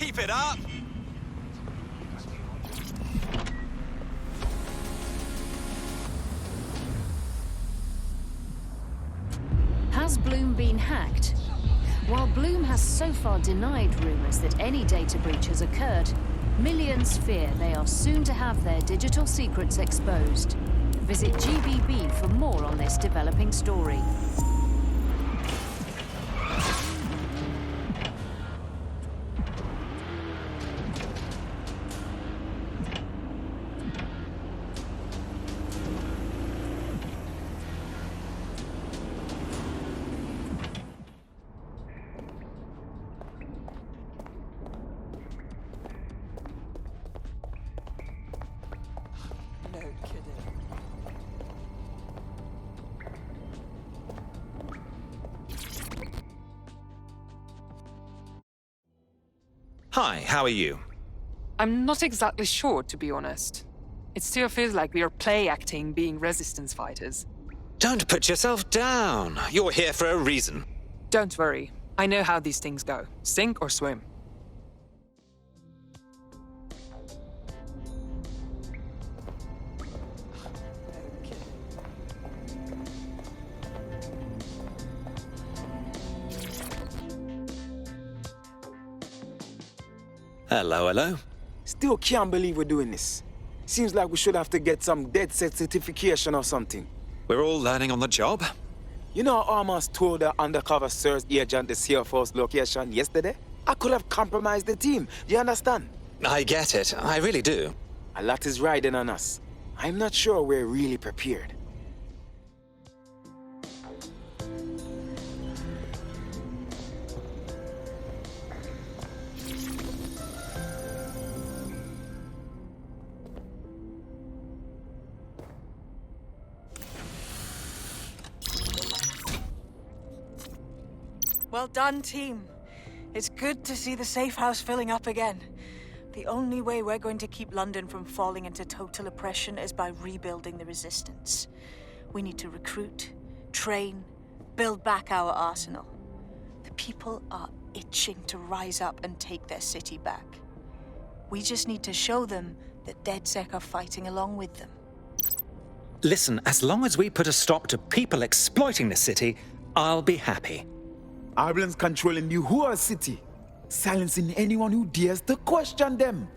Keep it up! Has Bloom been hacked? While Bloom has so far denied rumors that any data breach has occurred, millions fear they are soon to have their digital secrets exposed. Visit GBB for more on this developing story. Hi, how are you? I'm not exactly sure, to be honest. It still feels like we are play acting being resistance fighters. Don't put yourself down. You're here for a reason. Don't worry. I know how these things go. Sink or swim. Hello, hello. Still can't believe we're doing this. Seems like we should have to get some DedSec certification or something. We're all learning on the job. You know, I almost told the undercover search agent the CFO's location yesterday? I could have compromised the team. Do you understand? I get it. I really do. A lot is riding on us. I'm not sure we're really prepared. Well done, team. It's good to see the safe house filling up again. The only way we're going to keep London from falling into total oppression is by rebuilding the resistance. We need to recruit, train, build back our arsenal. The people are itching to rise up and take their city back. We just need to show them that DedSec are fighting along with them. Listen, as long as we put a stop to people exploiting the city, I'll be happy. Ireland's controlling the whole city, silencing anyone who dares to question them.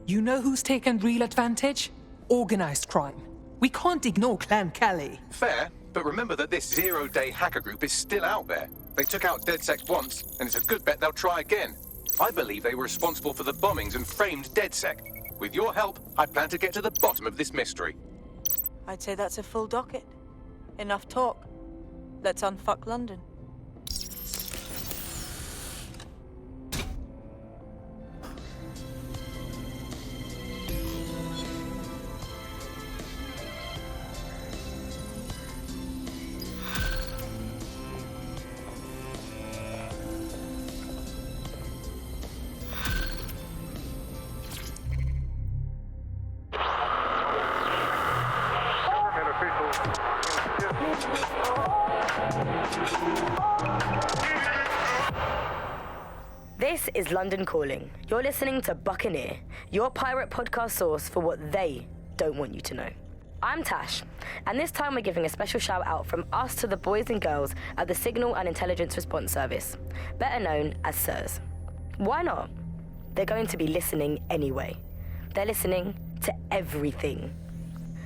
You know who's taken real advantage? Organized crime. We can't ignore Clan Calais. Fair, but remember that this zero-day hacker group is still out there. They took out DedSec once, and it's a good bet they'll try again. I believe they were responsible for the bombings and framed DedSec. With your help, I plan to get to the bottom of this mystery. I'd say that's a full docket. Enough talk. Let's unfuck London. This is London Calling. You're listening to Buccaneer, your pirate podcast source for what they don't want you to know. I'm Tash, and this time we're giving a special shout out from us to the boys and girls at the Signal and Intelligence Response Service, better known as SIRS. Why not? They're going to be listening anyway. They're listening to everything.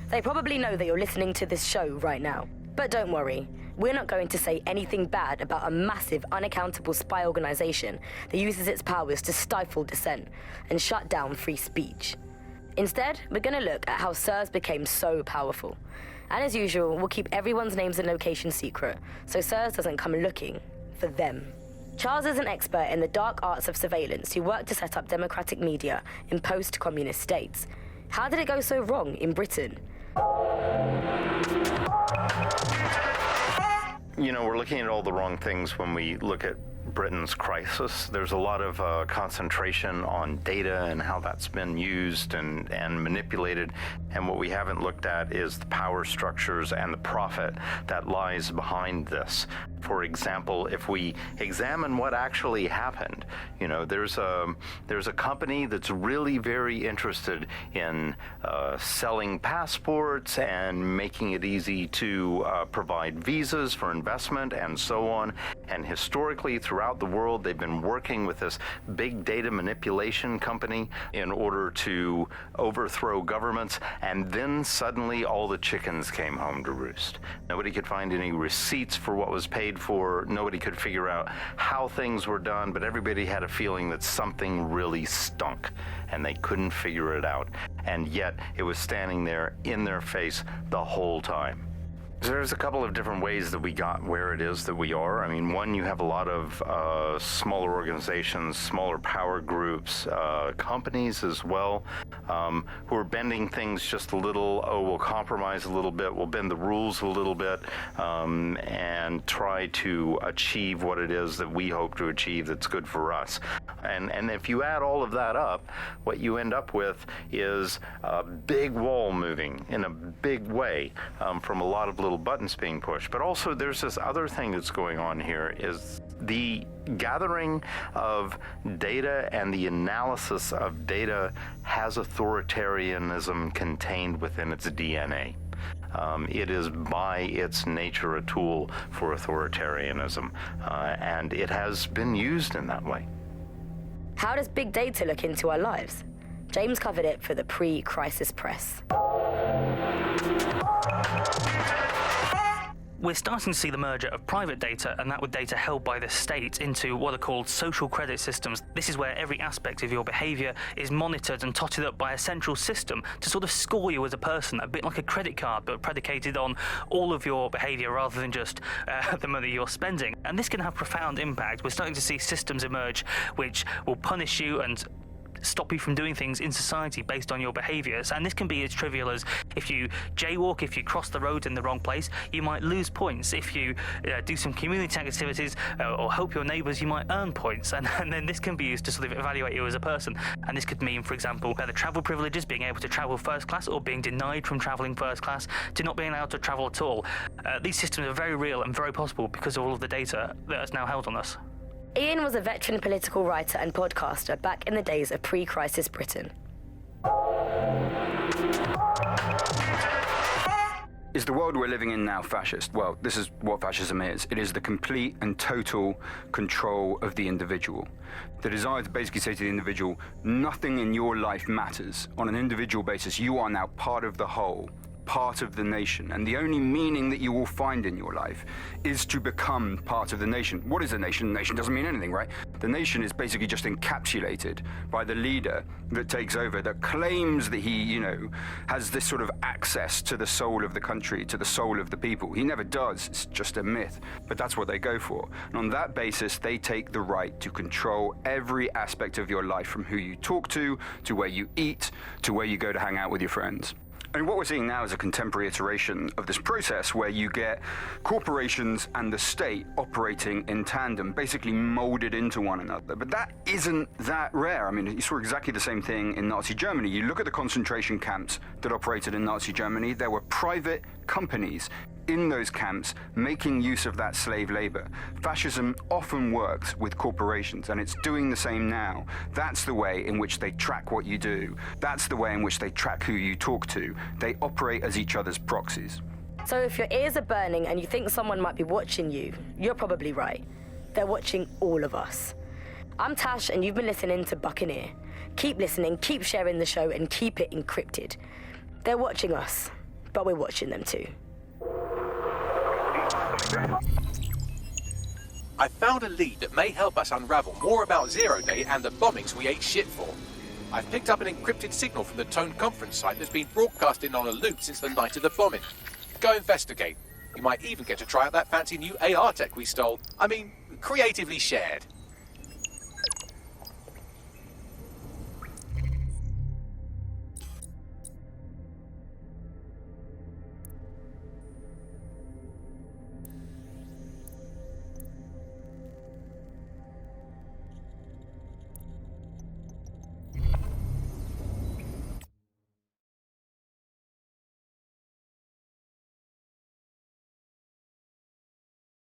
They probably know that you're listening to this show right now. But don't worry, we're not going to say anything bad about a massive, unaccountable spy organization that uses its powers to stifle dissent and shut down free speech. Instead, we're going to look at how SIRS became so powerful. And as usual, we'll keep everyone's names and locations secret, so SIRS doesn't come looking for them. Charles is an expert in the dark arts of surveillance who worked to set up democratic media in post-communist states. How did it go so wrong in Britain? You know, we're looking at all the wrong things when we look at Britain's crisis. There's a lot of concentration on data and how that's been used and manipulated. And what we haven't looked at is the power structures and the profit that lies behind this. For example, if we examine what actually happened, you know, there's a company that's really very interested in selling passports and making it easy to provide visas for investment and so on. And historically, throughout the world, they've been working with this big data manipulation company in order to overthrow governments. And then suddenly all the chickens came home to roost. Nobody could find any receipts for what was paid for. Nobody could figure out how things were done, but everybody had a feeling that something really stunk and they couldn't figure it out. And yet it was standing there in their face the whole time. There's a couple of different ways that we got where it is that we are. I mean, one, you have a lot of smaller organizations, smaller power groups, companies as well, who are bending things just a little. Oh, we'll compromise a little bit, we'll bend the rules a little bit, and try to achieve what it is that we hope to achieve that's good for us. And if you add all of that up, what you end up with is a big wall moving in a big way from a lot of little buttons being pushed. But also there's this other thing that's going on here is the gathering of data and the analysis of data has authoritarianism contained within its DNA. It is by its nature a tool for authoritarianism, and it has been used in that way. How does big data look into our lives? James covered it for the pre-crisis press. We're starting to see the merger of private data and that with data held by the state into what are called social credit systems. This is where every aspect of your behaviour is monitored and totted up by a central system to sort of score you as a person, a bit like a credit card, but predicated on all of your behaviour rather than just the money you're spending. And this can have profound impact. We're starting to see systems emerge which will punish you and stop you from doing things in society based on your behaviours. And this can be as trivial as if you jaywalk, if you cross the road in the wrong place, you might lose points. If you do some community activities or help your neighbours, you might earn points. And then this can be used to sort of evaluate you as a person. And this could mean, for example, the travel privileges, being able to travel first class, or being denied from travelling first class to not being allowed to travel at all. These systems are very real and very possible because of all of the data that is now held on us. Ian was a veteran political writer and podcaster back in the days of pre-crisis Britain. Is the world we're living in now fascist? Well, this is what fascism is. It is the complete and total control of the individual. The desire to basically say to the individual, nothing in your life matters. On an individual basis, you are now part of the whole, part of the nation, and the only meaning that you will find in your life is to become part of the nation. What is a nation? A nation doesn't mean anything, right? The nation is basically just encapsulated by the leader that takes over, that claims that he, you know, has this sort of access to the soul of the country, to the soul of the people. He never does. It's just a myth, but that's what they go for. And on that basis, they take the right to control every aspect of your life, from who you talk to where you eat, to where you go to hang out with your friends. And what we're seeing now is a contemporary iteration of this process where you get corporations and the state operating in tandem, basically molded into one another. But that isn't that rare. I mean, you saw exactly the same thing in Nazi Germany. You look at the concentration camps that operated in Nazi Germany, there were private companies in those camps making use of that slave labor. Fascism often works with corporations, and it's doing the same now. That's the way in which they track what you do. That's the way in which they track who you talk to. They operate as each other's proxies. So if your ears are burning and you think someone might be watching you, you're probably right. They're watching all of us. I'm Tash, and you've been listening to Buccaneer. Keep listening, keep sharing the show, and keep it encrypted. They're watching us, but we're watching them too. I found a lead that may help us unravel more about Zero Day and the bombings we ate shit for. I've picked up an encrypted signal from the Tone conference site that's been broadcasting on a loop since the night of the bombing. Go investigate. You might even get to try out that fancy new AR tech we stole. I mean, creatively shared.